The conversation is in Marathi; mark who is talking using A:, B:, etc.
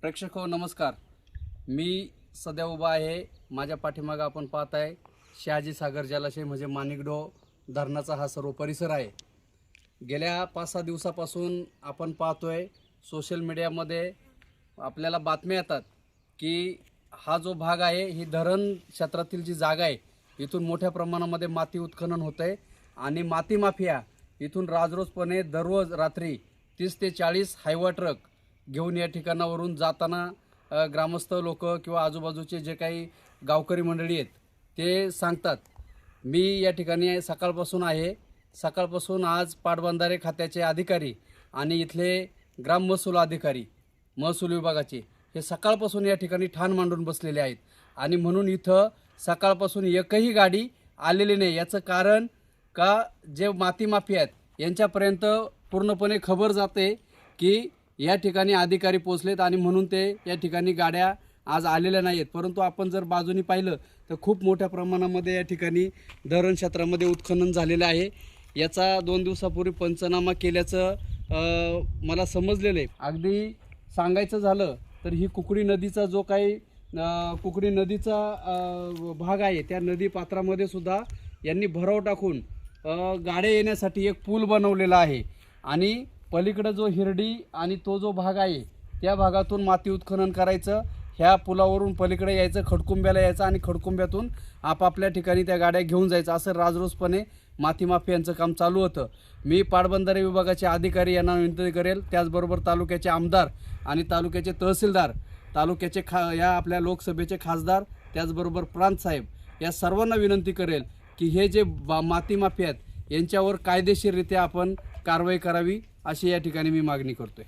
A: प्रेक्षक हो नमस्कार. मी सध्या उभा आहे. माझ्या पाठीमागे आपण पाहत आहे शहाजी सागर जलाशय म्हणजे माणिकडो धरणाचा हा सर्व परिसर आहे. गेल्या 5-6 दिवसापासून आपण पाहतोय सोशल मीडियामध्ये आपल्याला बातम्या येतात की हा जो भाग आहे ही धरण क्षेत्रातील जी जागा आहे इथून मोठ्या प्रमाणामध्ये माती उत्खनन होत आहे आणि माती माफिया इथून राजरोजपणे दररोज रात्री 30 ते 40 हायवा ट्रक घेऊन या ठिकाणावरून जाताना ग्रामस्थ लोक किंवा आजूबाजूचे जे काही गावकरी मंडळी आहेत ते सांगतात. मी या ठिकाणी सकाळपासून आहे. सकाळपासून आज पाटबंधारे खात्याचे अधिकारी आणि इथले ग्राम महसूल अधिकारी महसूल विभागाचे हे सकाळपासून या ठिकाणी ठाण मांडून बसलेले आहेत आणि म्हणून इथं सकाळपासून एकही गाडी आलेली नाही. याचं कारण का जे माती माफिया आहेत यांच्यापर्यंत पूर्णपणे खबर जाते की या ठिकाणी अधिकारी पोचलेत आणि म्हणून ते या ठिकाणी गाड्या आज आलेल्या नाहीत. परंतु आपण जर बाजूनी पाहिलं तर खूप मोठ्या प्रमाणामध्ये या ठिकाणी धरण क्षेत्रामध्ये उत्खनन झालेलं आहे. याचा 2 दिवसापूर्वी पंचनामा केल्याचं मला समजलेलं आहे. अगदी सांगायचं झालं तर ही कुकडी नदीचा जो काही कुकडी नदीचा भाग आहे त्या नदी पात्रामध्ये सुद्धा यांनी भराव टाकून गाड्या येण्यासाठी एक पूल बनवलेला आहे आणि पलीकडे जो हिरडी आणि तो जो भाग आहे त्या भागातून माती उत्खनन करायचं, ह्या पुलावरून पलीकडे यायचं, खडकुंब्याला यायचं आणि खडकुंब्यातून आपापल्या ठिकाणी त्या गाड्या घेऊन जायचं, असं राजरोसपणे माती माफियांचं काम चालू होतं. मी पाटबंधारे विभागाचे अधिकारी यांना विनंती करेल, त्याचबरोबर तालुक्याचे आमदार आणि तालुक्याचे तहसीलदार, तालुक्याचे या आपल्या लोकसभेचे खासदार, त्याचबरोबर प्रांत साहेब या सर्वांना विनंती करेल की हे जे माती माफिया आहेत यांच्यावर कायदेशीररित्या आपण कारवाई करावी अशी या ठिकाणी मी मागणी करतोय.